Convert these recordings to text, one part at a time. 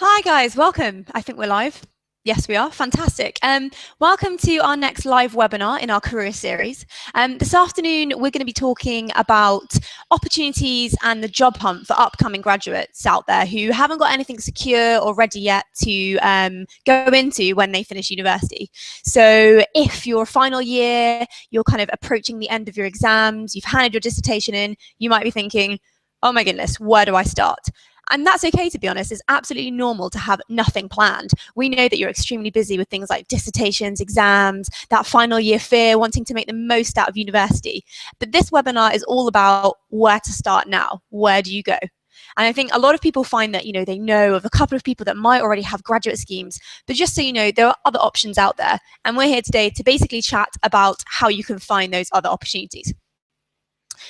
Hi guys, welcome. I think we're live. Yes, we are. Fantastic. Welcome to our next live webinar in our career series. This afternoon, we're going to be talking about opportunities and the job hunt for upcoming graduates out there who haven't got anything secure or ready yet to go into when they finish university. So if you're final year, you're kind of approaching the end of your exams, you've handed your dissertation in, you might be thinking, oh my goodness, where do I start? And that's okay, to be honest. It's absolutely normal to have nothing planned. We know that you're extremely busy with things like dissertations, exams, that final year fear, wanting to make the most out of university. But this webinar is all about where to start now. Where do you go? And I think a lot of people find that, they know of a couple of people that might already have graduate schemes. But just so you know, there are other options out there. And we're here today to basically chat about how you can find those other opportunities.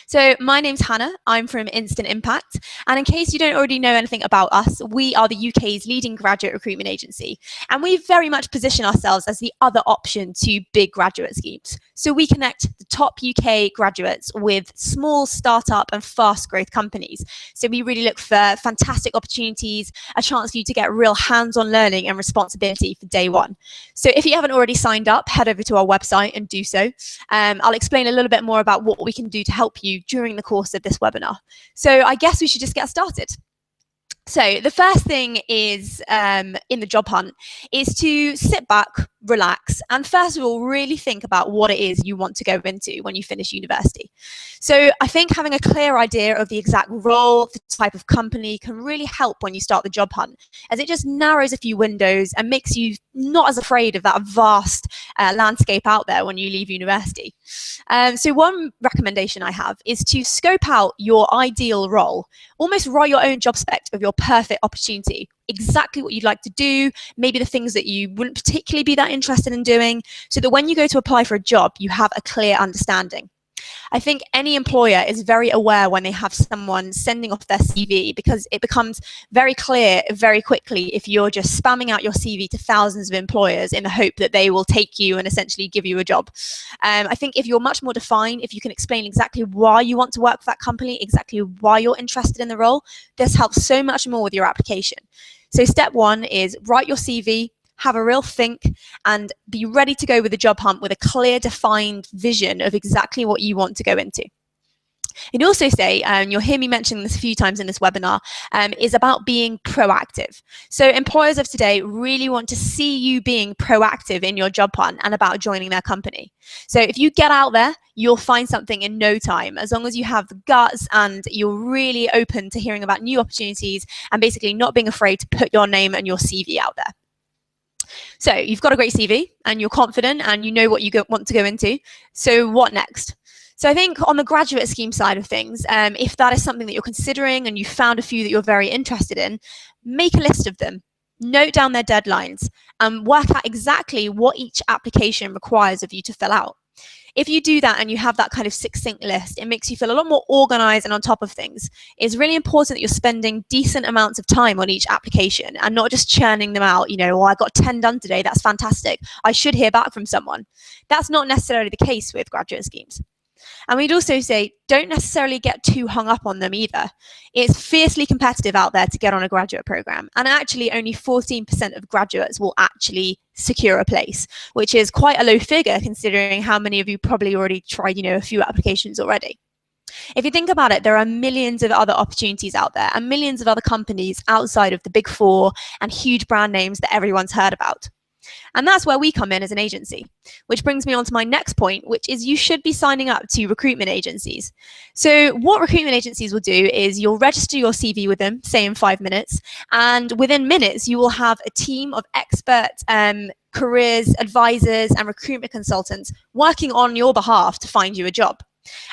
So my name's Hannah, I'm from Instant Impact, and in case you don't already know anything about us, we are the UK's leading graduate recruitment agency, and we very much position ourselves as the other option to big graduate schemes. So we connect the top UK graduates with small startup and fast growth companies. So we really look for fantastic opportunities, a chance for you to get real hands-on learning and responsibility for day one. So if you haven't already signed up, head over to our website and do so. I'll explain a little bit more about what we can do to help you during the course of this webinar. So I guess we should just get started. So the first thing is in the job hunt is to sit back, relax, and first of all, really think about what it is you want to go into when you finish university. So I think having a clear idea of the exact role, the type of company can really help when you start the job hunt, as it just narrows a few windows and makes you not as afraid of that vast landscape out there when you leave university. So one recommendation I have is to scope out your ideal role, almost write your own job spec of your perfect opportunity, exactly what you'd like to do, maybe the things that you wouldn't particularly be that interested in doing, so that when you go to apply for a job, you have a clear understanding. I think any employer is very aware when they have someone sending off their CV, because it becomes very clear very quickly if you're just spamming out your CV to thousands of employers in the hope that they will take you and essentially give you a job. I think if you're much more defined, if you can explain exactly why you want to work for that company, exactly why you're interested in the role, this helps so much more with your application. So step one is write your CV, have a real think, and be ready to go with the job hunt with a clear, defined vision of exactly what you want to go into. And also say, you'll hear me mention this a few times in this webinar, is about being proactive. So employers of today really want to see you being proactive in your job hunt and about joining their company. So if you get out there, you'll find something in no time, as long as you have the guts and you're really open to hearing about new opportunities and basically not being afraid to put your name and your CV out there. So you've got a great CV and you're confident and you know what you want to go into. So what next? So I think on the graduate scheme side of things, if that is something that you're considering and you found a few that you're very interested in, make a list of them. Note down their deadlines and work out exactly what each application requires of you to fill out. If you do that and you have that kind of succinct list, it makes you feel a lot more organized and on top of things. It's really important that you're spending decent amounts of time on each application and not just churning them out. Oh, I got 10 done today. That's fantastic. I should hear back from someone. That's not necessarily the case with graduate schemes. And we'd also say, don't necessarily get too hung up on them either. It's fiercely competitive out there to get on a graduate program. And actually only 14% of graduates will actually secure a place, which is quite a low figure considering how many of you probably already tried, a few applications already. If you think about it, there are millions of other opportunities out there and millions of other companies outside of the big four and huge brand names that everyone's heard about. And that's where we come in as an agency, which brings me on to my next point, which is you should be signing up to recruitment agencies. So what recruitment agencies will do is you'll register your CV with them, say in 5 minutes, and within minutes, you will have a team of expert careers, advisors, and recruitment consultants working on your behalf to find you a job.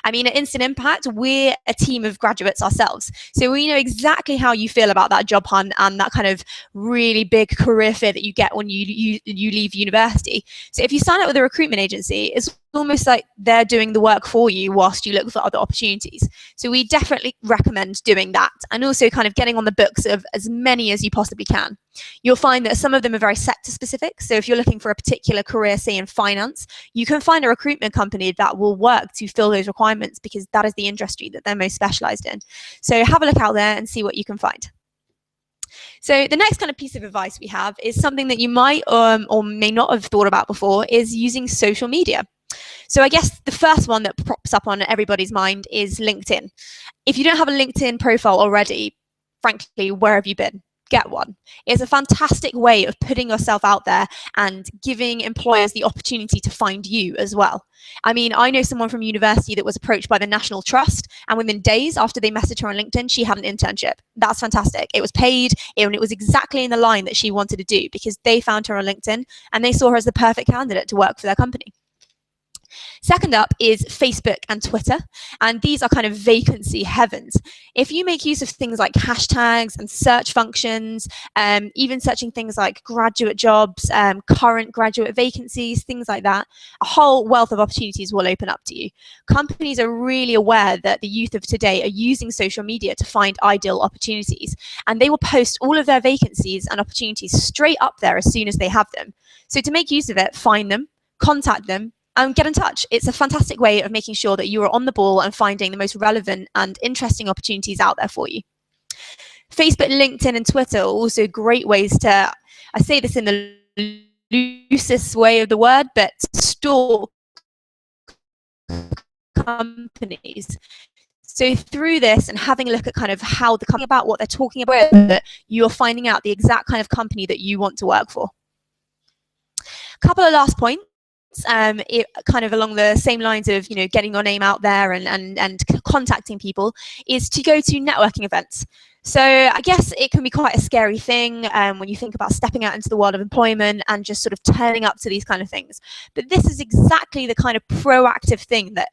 I mean, at Instant Impact, we're a team of graduates ourselves. So we know exactly how you feel about that job hunt and that kind of really big career fear that you get when you leave university. So if you sign up with a recruitment agency, it's almost like they're doing the work for you whilst you look for other opportunities. So we definitely recommend doing that and also kind of getting on the books of as many as you possibly can. You'll find that some of them are very sector specific. So if you're looking for a particular career, say in finance, you can find a recruitment company that will work to fill those requirements because that is the industry that they're most specialized in. So have a look out there and see what you can find. So the next kind of piece of advice we have is something that you might or may not have thought about before, is using social media. So I guess the first one that pops up on everybody's mind is LinkedIn. If you don't have a LinkedIn profile already, frankly, where have you been? Get one. It's a fantastic way of putting yourself out there and giving employers the opportunity to find you as well. I mean, I know someone from university that was approached by the National Trust, and within days after they messaged her on LinkedIn, she had an internship. That's fantastic. It was paid, and it was exactly in the line that she wanted to do, because they found her on LinkedIn and they saw her as the perfect candidate to work for their company. Second up is Facebook and Twitter, and these are kind of vacancy heavens. If you make use of things like hashtags and search functions, even searching things like graduate jobs, current graduate vacancies, things like that, a whole wealth of opportunities will open up to you. Companies are really aware that the youth of today are using social media to find ideal opportunities, and they will post all of their vacancies and opportunities straight up there as soon as they have them. So to make use of it, find them, contact them, and get in touch. It's a fantastic way of making sure that you are on the ball and finding the most relevant and interesting opportunities out there for you. Facebook, LinkedIn, and Twitter are also great ways to, I say this in the loosest way of the word, but stalk companies. So through this and having a look at kind of how the company, about what they're talking about, you're finding out the exact kind of company that you want to work for. A couple of last points. It kind of along the same lines of, you know, getting your name out there and contacting people, is to go to networking events. So I guess it can be quite a scary thing when you think about stepping out into the world of employment and just sort of turning up to these kind of things. But this is exactly the kind of proactive thing that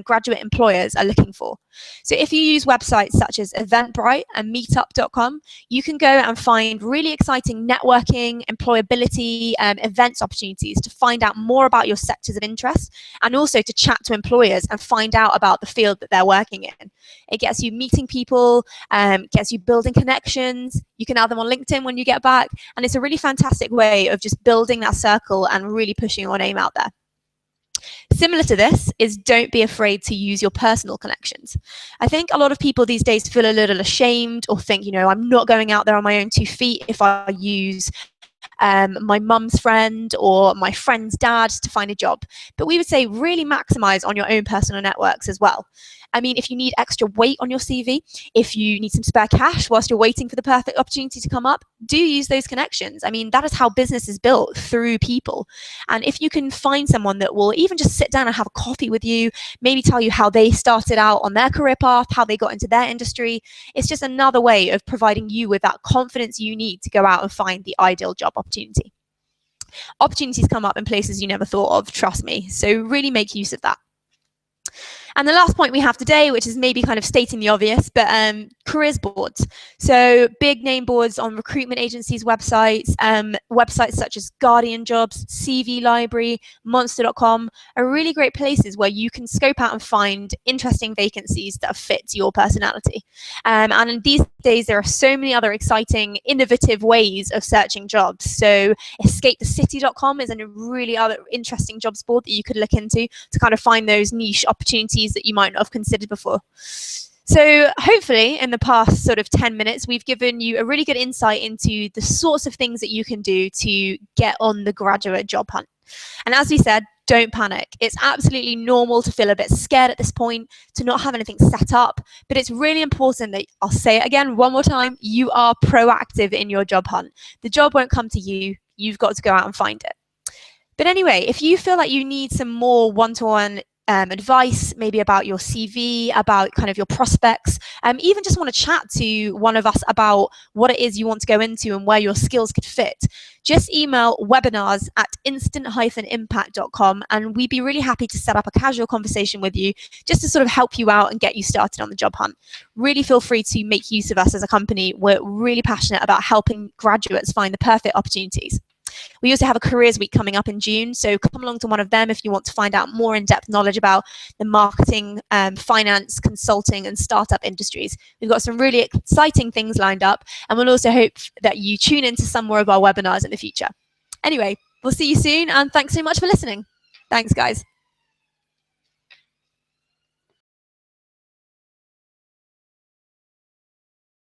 graduate employers are looking for. So if you use websites such as Eventbrite and meetup.com, you can go and find really exciting networking, employability, events opportunities to find out more about your sectors of interest, and also to chat to employers and find out about the field that they're working in. It gets you meeting people, gets you building connections. You can add them on LinkedIn when you get back, and it's a really fantastic way of just building that circle and really pushing your name out there. Similar to this is, don't be afraid to use your personal connections. I think a lot of people these days feel a little ashamed or think, you know, I'm not going out there on my own 2 feet if I use my mum's friend or my friend's dad to find a job. But we would say really maximize on your own personal networks as well. I mean, if you need extra weight on your CV, if you need some spare cash whilst you're waiting for the perfect opportunity to come up, do use those connections. I mean, that is how business is built, through people. And if you can find someone that will even just sit down and have a coffee with you, maybe tell you how they started out on their career path, how they got into their industry, it's just another way of providing you with that confidence you need to go out and find the ideal job opportunity. Opportunities come up in places you never thought of, trust me. So really make use of that. And the last point we have today, which is maybe kind of stating the obvious, but careers boards. So big name boards on recruitment agencies' websites, websites such as Guardian Jobs, CV Library, Monster.com are really great places where you can scope out and find interesting vacancies that fit your personality. And in these days, there are so many other exciting, innovative ways of searching jobs. So escapethecity.com is a really other interesting jobs board that you could look into to kind of find those niche opportunities that you might not have considered before. So hopefully in the past sort of 10 minutes, we've given you a really good insight into the sorts of things that you can do to get on the graduate job hunt. And as we said, don't panic. It's absolutely normal to feel a bit scared at this point, to not have anything set up, but it's really important that, I'll say it again one more time, you are proactive in your job hunt. The job won't come to you. You've got to go out and find it. But anyway, if you feel like you need some more one-to-one advice, maybe about your CV, about kind of your prospects, even just want to chat to one of us about what it is you want to go into and where your skills could fit, just email webinars@instant-impact.com and we'd be really happy to set up a casual conversation with you just to sort of help you out and get you started on the job hunt. Really feel free to make use of us as a company. We're really passionate about helping graduates find the perfect opportunities. We also have a careers week coming up in June, so come along to one of them if you want to find out more in-depth knowledge about the marketing, finance, consulting and startup industries. We've got some really exciting things lined up, and we'll also hope that you tune into some more of our webinars in the future. Anyway, we'll see you soon, and thanks so much for listening. Thanks, guys.